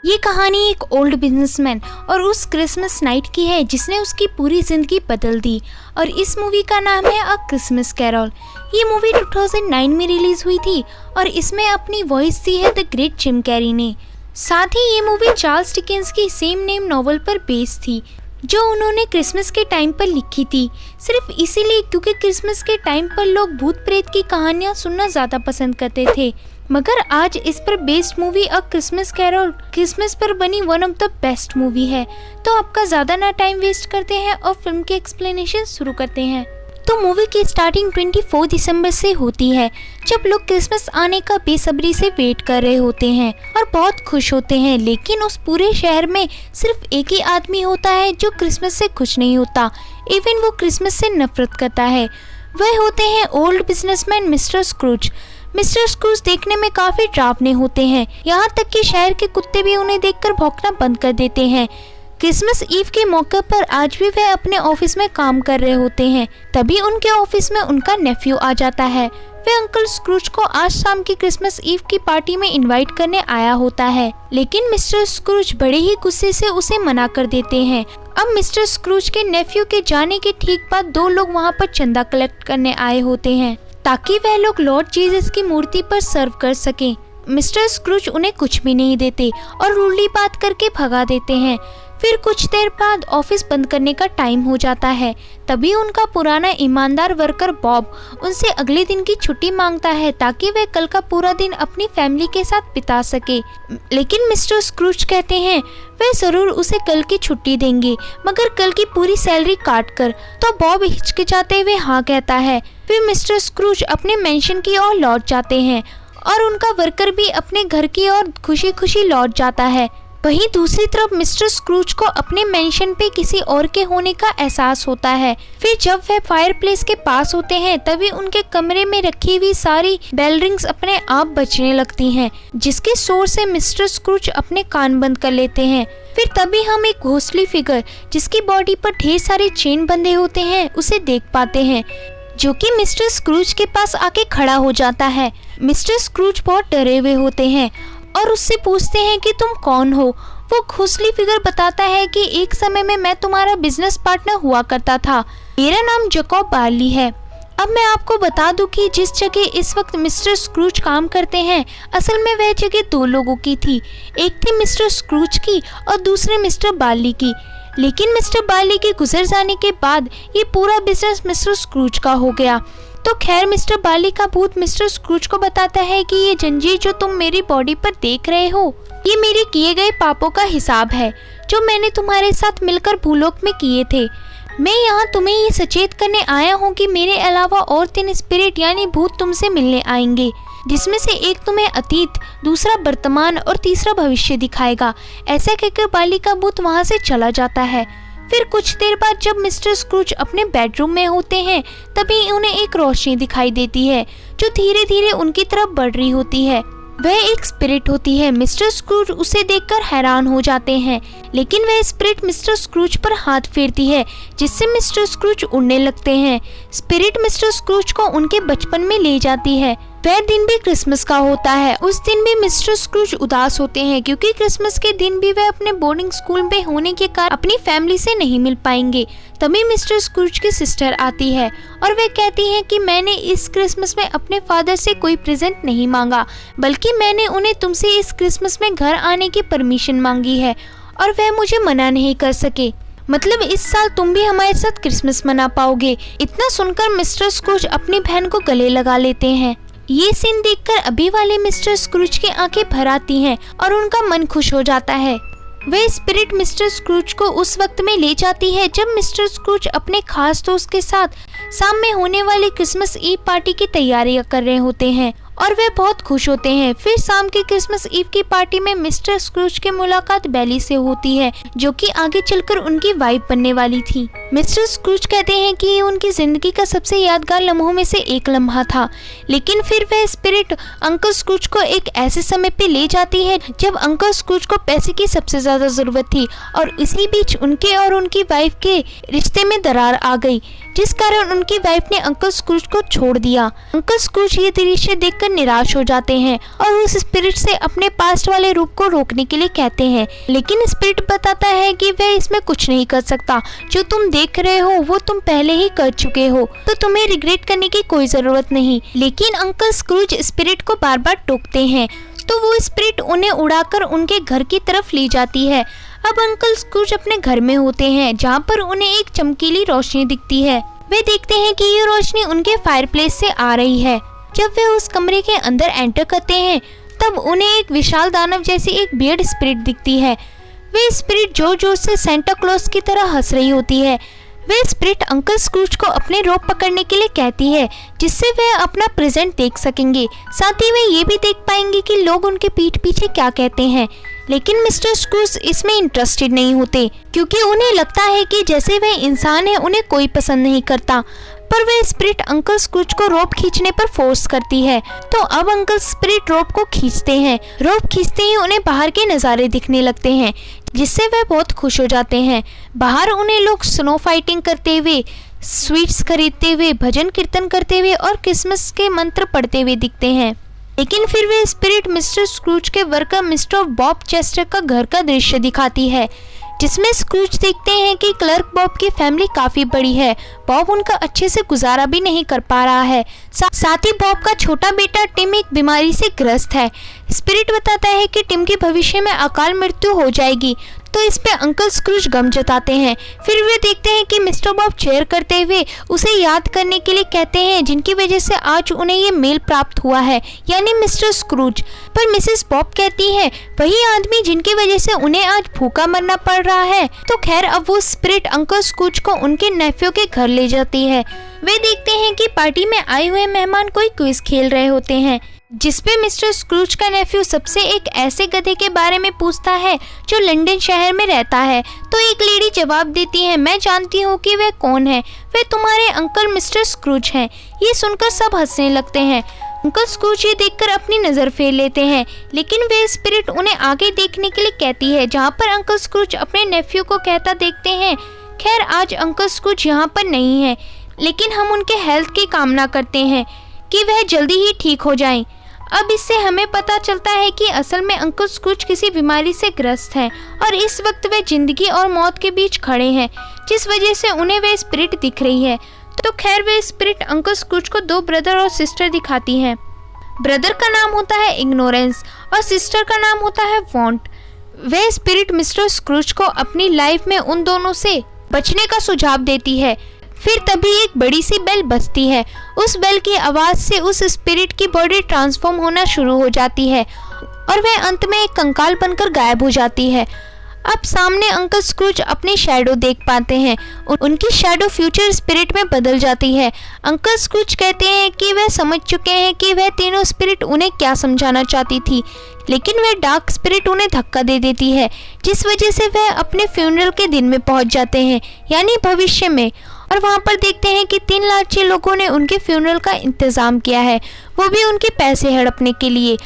ये कहानी एक ओल्ड बिजनेसमैन और उस क्रिसमस नाइट की है जिसने उसकी पूरी जिंदगी बदल दी। और इस मूवी का नाम है अ क्रिसमस कैरल। ये मूवी 2009 में रिलीज हुई थी और इसमें अपनी वॉइस दी है द ग्रेट जिम कैरी ने। साथ ही ये मूवी चार्ल्स डिकेंस की सेम नेम नॉवल पर बेस्ड थी जो उन्होंने क्रिसमस के टाइम पर लिखी थी, सिर्फ इसीलिए क्योंकि क्रिसमस के टाइम पर लोग भूत प्रेत की कहानियां सुनना ज़्यादा पसंद करते थे। मगर आज इस पर based movie a Christmas carol Christmas पर बनी one of the best movie है। तो आपका ज़्यादा ना टाइम वेस्ट करते हैं और फिल्म के एक्सप्लेनेशन शुरू करते हैं। तो मूवी की स्टार्टिंग 24 दिसंबर से होती है, जब लोग क्रिसमस आने का बेसब्री से वेट कर रहे होते हैं और बहुत खुश होते हैं। लेकिन उस पूरे शहर में सिर्फ एक ही आदमी होता है जो क्रिसमस से खुश नहीं होता, इवन वो क्रिसमस से नफरत करता है। वह होते हैं old businessman mister Scrooge. Mister Scrooge देखने में काफ़ी डरावने होते हैं, यहाँ तक कि शहर के कुत्ते भी उन्हें देखकर भौंकना बंद कर देते हैं। क्रिसमस ईव के मौके पर आज भी वह अपने ऑफिस में काम कर रहे होते हैं, तभी उनके ऑफिस में उनका नेफ्यू आ जाता है। वह अंकल स्क्रूज को आज शाम की क्रिसमस ईव की पार्टी में इनवाइट करने आया होता है, लेकिन मिस्टर स्क्रूज बड़े ही गुस्से से उसे मना कर देते हैं। अब मिस्टर स्क्रूज के नेफ्यू के जाने के ठीक बाद दो लोग वहाँ पर चंदा कलेक्ट करने आए होते हैं ताकि वह लोग लॉर्ड जीसस की मूर्ति पर सर्व कर सकें। मिस्टर स्क्रूज उन्हें कुछ भी नहीं देते और रूडली बात करके भगा देते हैं। फिर कुछ देर बाद ऑफिस बंद करने का टाइम हो जाता है, तभी उनका पुराना ईमानदार वर्कर बॉब उनसे अगले दिन की छुट्टी मांगता है ताकि वह कल का पूरा दिन अपनी फैमिली के साथ बिता सके। लेकिन मिस्टर स्क्रूज कहते हैं वह ज़रूर उसे कल की छुट्टी देंगे, मगर कल की पूरी सैलरी काट कर। तो बॉब हिचकिचाते हुए हाँ कहता है। फिर मिस्टर स्क्रूज अपने मेंशन की ओर लौट जाते हैं और उनका वर्कर भी अपने घर की ओर खुशी खुशी लौट जाता है। वहीं दूसरी तरफ मिस्टर स्क्रूज को अपने मेंशन पे किसी और के होने का एहसास होता है। फिर जब वह फायरप्लेस के पास होते हैं तभी उनके कमरे में रखी हुई सारी बेल रिंग्स अपने आप बजने लगती हैं, जिसके शोर से मिस्टर स्क्रूज अपने कान बंद कर लेते हैं। फिर तभी हम एक घोस्टली फिगर जिसकी बॉडी पर ढेर सारे चेन बंधे होते हैं उसे देख पाते हैं, जो कि मिस्टर स्क्रूज के पास आके खड़ा हो जाता है। मिस्टर स्क्रूज बहुत डरे हुए होते हैं और उससे पूछते हैं कि तुम कौन हो। वो घोस्टली फिगर बताता है कि एक समय में मैं तुम्हारा बिजनेस पार्टनर हुआ करता था, मेरा नाम जैकब बार्ली है। अब मैं आपको बता दूं कि जिस जगह इस वक्त मिस्टर स्क्रूज काम करते हैं, असल में वह जगह दो लोगों की थी, एक थी मिस्टर स्क्रूज की और दूसरे मिस्टर बार्ली की। लेकिन मिस्टर बार्ली के गुजर जाने के बाद ये पूरा बिजनेस मिस्टर स्क्रूज का हो गया। तो खैर मिस्टर बार्ली का भूत मिस्टर स्क्रूज को बताता है कि ये जंजीर जो तुम मेरी बॉडी पर देख रहे हो, ये मेरे किए गए पापों का हिसाब है जो मैंने तुम्हारे साथ मिलकर भूलोक में किए थे। मैं यहाँ तुम्हें ये सचेत करने आया हूँ कि मेरे अलावा और 3 स्पिरिट यानी भूत तुमसे मिलने आएंगे, जिसमें से एक तुम्हें अतीत, दूसरा वर्तमान और तीसरा भविष्य दिखाएगा। ऐसा कहकर बार्ली का भूत वहाँ से चला जाता है। फिर कुछ देर बाद जब मिस्टर स्क्रूज अपने बेडरूम में होते हैं तभी उन्हें एक रोशनी दिखाई देती है जो धीरे धीरे उनकी तरफ बढ़ रही होती है। वह एक स्पिरिट होती है। मिस्टर स्क्रूज उसे देखकर हैरान हो जाते हैं, लेकिन वह स्पिरिट मिस्टर स्क्रूज पर हाथ फेरती है जिससे मिस्टर स्क्रूज उड़ने लगते हैं। स्पिरिट मिस्टर स्क्रूज को उनके बचपन में ले जाती है। वह दिन भी क्रिसमस का होता है। उस दिन भी मिस्टर स्क्रूज उदास होते हैं क्योंकि क्रिसमस के दिन भी वह अपने बोर्डिंग स्कूल में होने के कारण अपनी फैमिली से नहीं मिल पाएंगे। तभी मिस्टर स्क्रूज की सिस्टर आती है और वह कहती है कि मैंने इस क्रिसमस में अपने फादर से कोई प्रेजेंट नहीं मांगा, बल्कि मैंने उन्हें तुमसे इस क्रिसमस में घर आने की परमिशन मांगी है और वह मुझे मना नहीं कर सके। मतलब इस साल तुम भी हमारे साथ क्रिसमस मना पाओगे। इतना सुनकर मिस्टर स्क्रूज अपनी बहन को गले लगा लेते हैं। ये सीन देखकर अभी वाले मिस्टर स्क्रूज की आंखें भर आती हैं और उनका मन खुश हो जाता है। वह स्पिरिट मिस्टर स्क्रूज को उस वक्त में ले जाती है जब मिस्टर स्क्रूज अपने खास दोस्त के साथ शाम में होने वाली क्रिसमस ईव पार्टी की तैयारियां कर रहे होते हैं और वे बहुत खुश होते हैं। फिर शाम की क्रिसमस ईव की पार्टी में मिस्टर स्क्रूज की मुलाकात बेली से होती है, जो कि आगे चलकर उनकी वाइफ बनने वाली थी। मिस्टर स्क्रूज कहते हैं कि ये उनकी ज़िंदगी का सबसे यादगार लम्हों में से एक लम्हा था, लेकिन फिर वह स्पिरिट अंकल स्क्रूज को एक ऐसे समय पे ले जाती है जब अंकल स्क्रूज को पैसे की सबसे ज़्यादा ज़रूरत थी और इसी बीच उनके और उनकी वाइफ के रिश्ते में दरार आ गई, जिस कारण उनकी वाइफ ने अंकल स्क्रूज को छोड़ दिया। अंकल स्क्रूज ये दृश्य देखकर निराश हो जाते हैं और उस स्पिरिट से अपने पास्ट वाले रूप को रोकने के लिए कहते हैं, लेकिन स्पिरिट बताता है कि वह इसमें कुछ नहीं कर सकता। जो तुम देख रहे हो वो तुम पहले ही कर चुके हो, तो तुम्हें रिग्रेट करने की कोई जरूरत नहीं। लेकिन अंकल स्क्रूज स्पिरिट को बार बार टोकते हैं, तो वो स्पिरिट उन्हें उड़ाकर उनके घर की तरफ ले जाती है। अब अंकल स्क्रूज अपने घर में होते हैं, जहाँ पर उन्हें एक चमकीली रोशनी दिखती है। वे देखते हैं कि ये रोशनी उनके फायरप्लेस से आ रही है। जब वे उस कमरे के अंदर एंटर करते हैं तब उन्हें एक विशाल दानव जैसी एक बियर्ड स्पिरिट दिखती है। वे स्पिरिट जोर जोर से सेंटा क्लॉज की तरह हंस रही होती है। वे स्पिरिट अंकल स्क्रूज को अपने रोप पकड़ने के लिए कहती है, जिससे वे अपना प्रेजेंट देख सकेंगे। साथ ही वे ये भी देख पाएंगे कि लोग उनके पीठ पीछे क्या कहते हैं। लेकिन मिस्टर स्क्रूज इसमें इंटरेस्टेड नहीं होते, क्योंकि उन्हें लगता है कि जैसे वे इंसान हैं उन्हें कोई पसंद नहीं करता। पर वे स्पिरिट अंकल स्क्रूज को रोप खींचने पर फोर्स करती है, तो अब अंकल स्पिरिट रोप को खींचते हैं। रोप खींचते ही उन्हें बाहर के नज़ारे दिखने लगते हैं, जिससे वे बहुत खुश हो जाते हैं। बाहर उन्हें लोग स्नो फाइटिंग करते हुए, स्वीट्स खरीदते हुए, भजन कीर्तन करते हुए और क्रिसमस के मंत्र पढ़ते हुए दिखते हैं। लेकिन फिर वे स्पिरिट मिस्टर स्क्रूज के वर्कर मिस्टर बॉब चेस्टर का घर का दृश्य दिखाती है, जिसमें स्क्रूज देखते हैं कि क्लर्क बॉब की फैमिली काफ़ी बड़ी है। बॉब उनका अच्छे से गुजारा भी नहीं कर पा रहा है। साथ ही बॉब का छोटा बेटा टिम एक बीमारी से ग्रस्त है। स्पिरिट बताता है कि टिम की भविष्य में अकाल मृत्यु हो जाएगी, तो इस पे अंकल स्क्रूज गम जताते हैं। फिर वे देखते हैं कि मिस्टर बॉब चेयर करते हुए उसे याद करने के लिए कहते हैं, जिनकी वजह से आज उन्हें ये मेल प्राप्त हुआ है, यानी मिस्टर स्क्रूज। पर मिसेस बॉब कहती है, वही आदमी जिनकी वजह से उन्हें आज भूखा मरना पड़ रहा है। तो खैर, अब वो स्पिरिट अंकल स्क्रूज को उनके नेफ्यू के घर ले जाती है। वे देखते हैं कि पार्टी में आए हुए मेहमान कोई क्विज खेल रहे होते हैं, जिसपे मिस्टर स्क्रूज का नेफ्यू सबसे एक ऐसे गधे के बारे में पूछता है जो लंदन शहर में रहता है। तो एक लेडी जवाब देती है, मैं जानती हूँ कि वह कौन है, वे तुम्हारे अंकल मिस्टर स्क्रूज हैं। ये सुनकर सब हंसने लगते हैं। अंकल स्क्रूज ये देखकर अपनी नज़र फेर लेते हैं, लेकिन वे स्पिरिट उन्हें आगे देखने के लिए कहती है, जहाँ पर अंकल स्क्रूज अपने नेफ्यू को कहता देखते हैं। खैर, आज अंकल स्क्रूज यहाँ पर नहीं है, लेकिन हम उनके हेल्थ की कामना करते हैं कि वह जल्दी ही ठीक हो जाएं। अब इससे हमें पता चलता है कि असल में अंकल स्क्रूज किसी बीमारी से ग्रस्त हैं और इस वक्त वे जिंदगी और मौत के बीच खड़े हैं, जिस वजह से उन्हें वे स्पिरिट दिख रही है। तो खैर, वे स्पिरिट अंकल स्क्रूज को दो ब्रदर और सिस्टर दिखाती हैं। ब्रदर का नाम होता है इग्नोरेंस और सिस्टर का नाम होता है वांट। वे स्पिरिट मिस्टर स्क्रूज को अपनी लाइफ में उन दोनों से बचने का सुझाव देती है। फिर तभी एक बड़ी सी बेल बजती है। उस बेल की आवाज़ से उस स्पिरिट की बॉडी ट्रांसफॉर्म होना शुरू हो जाती है और वह अंत में एक कंकाल बनकर गायब हो जाती है। अब सामने अंकल स्क्रूज अपनी शैडो देख पाते हैं। उनकी शैडो फ्यूचर स्पिरिट में बदल जाती है। अंकल स्क्रूज कहते हैं कि वह समझ चुके हैं कि वह तीनों स्पिरिट उन्हें क्या समझाना चाहती थी, लेकिन वह डार्क स्पिरिट उन्हें धक्का दे देती है, जिस वजह से वह अपने फ्यूनरल के दिन में पहुंच जाते हैं, यानी भविष्य में। और वहाँ पर देखते हैं कि 3 लालची लोगों ने उनके फ्यूनरल का इंतज़ाम किया है, वो भी उनके पैसे हड़पने के लिए।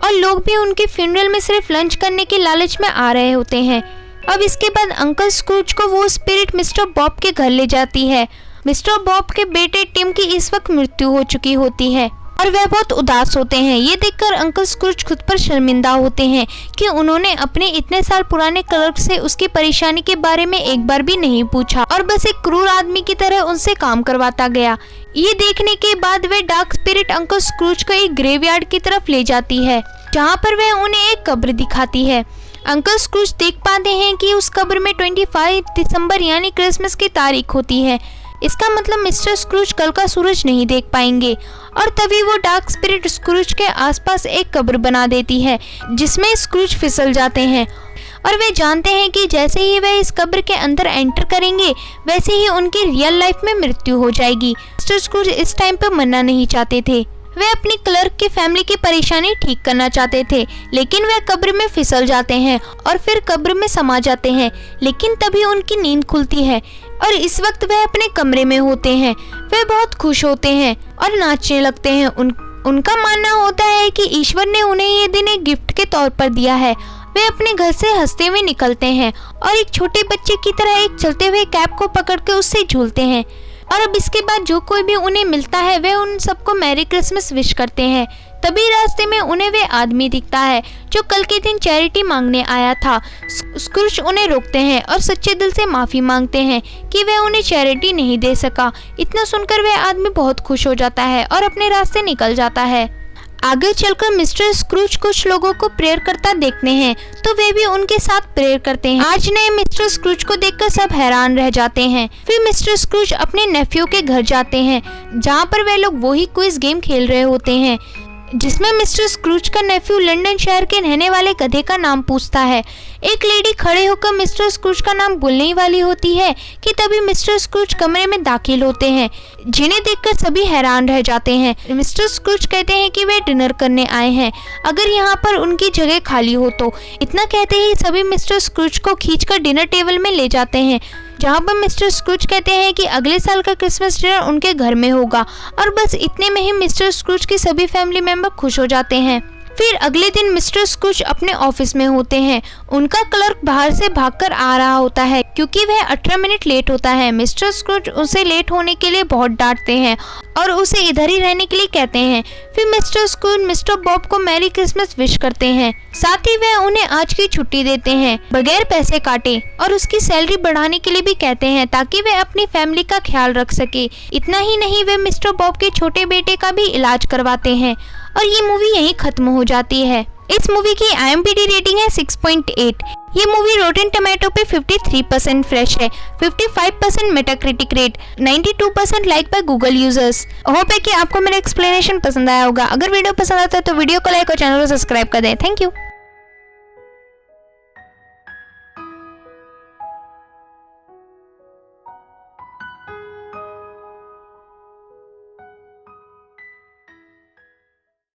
और लोग भी उनके फ्यूनरल में सिर्फ लंच करने के लालच में आ रहे होते हैं। अब इसके बाद अंकल स्क्रूज को वो स्पिरिट मिस्टर बॉब के घर ले जाती है। मिस्टर बॉब के बेटे टिम की इस वक्त मृत्यु हो चुकी होती है और वह बहुत उदास होते हैं। ये देखकर अंकल स्क्रूज खुद पर शर्मिंदा होते हैं कि उन्होंने अपने इतने साल पुराने क्लर्क से उसकी परेशानी के बारे में एक बार भी नहीं पूछा और बस एक क्रूर आदमी की तरह उनसे काम करवाता गया। ये देखने के बाद वे डार्क स्पिरिट अंकल स्क्रूज को एक ग्रेवयार्ड की तरफ ले जाती है, जहाँ पर वह उन्हें एक कब्र दिखाती है। अंकल स्क्रूज देख पाते हैं कि उस कब्र में 25 दिसंबर यानी क्रिसमस की तारीख होती है। इसका मतलब मिस्टर स्क्रूज कल का सूरज नहीं देख पाएंगे। और तभी वो डार्क स्पिरिट स्क्रूज के आसपास एक कब्र बना देती है, जिसमें स्क्रूज फिसल जाते हैं और वे जानते हैं कि जैसे ही वे इस कब्र के अंदर एंटर करेंगे वैसे ही उनकी रियल लाइफ में मृत्यु हो जाएगी। मिस्टर स्क्रूज इस टाइम पर मरना नहीं चाहते थे। वे अपनी क्लर्क की फैमिली की परेशानी ठीक करना चाहते थे, लेकिन वे कब्र में फिसल जाते हैं और फिर कब्र में समा जाते हैं। लेकिन तभी उनकी नींद खुलती है और इस वक्त वे अपने कमरे में होते हैं। वे बहुत खुश होते हैं और नाचने लगते हैं। उनका मानना होता है कि ईश्वर ने उन्हें ये दिन एक गिफ्ट के तौर पर दिया है। वे अपने घर से हंसते हुए निकलते हैं और एक छोटे बच्चे की तरह एक चलते हुए कैप को पकड़कर उससे झूलते हैं। और अब इसके बाद जो कोई भी उन्हें मिलता है वे उन सबको मैरी क्रिसमस विश करते हैं। तभी रास्ते में उन्हें वे आदमी दिखता है जो कल के दिन चैरिटी मांगने आया था। स्क्रूज उन्हें रोकते हैं और सच्चे दिल से माफ़ी मांगते हैं कि वे उन्हें चैरिटी नहीं दे सका। इतना सुनकर वह आदमी बहुत खुश हो जाता है और अपने रास्ते निकल जाता है। आगे चलकर मिस्टर स्क्रूज कुछ लोगों को प्रेयर करता देखते हैं तो वे भी उनके साथ प्रेयर करते हैं। आज नए मिस्टर स्क्रूज को देखकर सब हैरान रह जाते हैं। फिर मिस्टर स्क्रूज अपने नेफ्यू के घर जाते हैं जहाँ पर वे लोग वही क्विज गेम खेल रहे होते हैं जिसमें मिस्टर स्क्रूज का नेफ्यू लंदन शहर के रहने वाले गधे का नाम पूछता है। एक लेडी खड़े होकर मिस्टर स्क्रूज का नाम बोलने ही वाली होती है कि तभी मिस्टर स्क्रूज कमरे में दाखिल होते हैं, जिन्हें देखकर सभी हैरान रह जाते हैं। मिस्टर स्क्रूज कहते हैं कि वे डिनर करने आए हैं, अगर यहाँ पर उनकी जगह खाली हो तो। इतना कहते ही सभी मिस्टर स्क्रूज को खींचकर डिनर टेबल में ले जाते हैं, जहाँ पर मिस्टर स्क्रूज कहते हैं कि अगले साल का क्रिसमस डिनर उनके घर में होगा। और बस इतने में ही मिस्टर स्क्रूज के सभी फैमिली मेंबर खुश हो जाते हैं। फिर अगले दिन मिस्टर स्क्रूज अपने ऑफिस में होते हैं। उनका क्लर्क बाहर से भागकर आ रहा होता है क्योंकि वह 18 मिनट लेट होता है। मिस्टर स्क्रूज उसे लेट होने के लिए बहुत डांटते हैं और उसे इधर ही रहने के लिए कहते हैं। फिर मिस्टर स्क्रूज मिस्टर बॉब को मैरी क्रिसमस विश करते हैं, साथ ही वह उन्हें आज की छुट्टी देते हैं बगैर पैसे काटे और उसकी सैलरी बढ़ाने के लिए भी कहते हैं ताकि वे अपनी फैमिली का ख्याल रख सके। इतना ही नहीं, वे मिस्टर बॉब के छोटे बेटे का भी इलाज करवाते हैं और ये मूवी यहीं खत्म हो जाती है। इस मूवी की IMDb रेटिंग है 6.8। ये मूवी रोटेन टोमेटो पे 53% फ्रेश है, 55% Metacritic rate, 92% like by Google users. Hope है कि आपको मेरा एक्सप्लेनेशन पसंद आया होगा। अगर वीडियो पसंद आता है तो वीडियो को लाइक और चैनल को सब्सक्राइब कर दें। Thank you.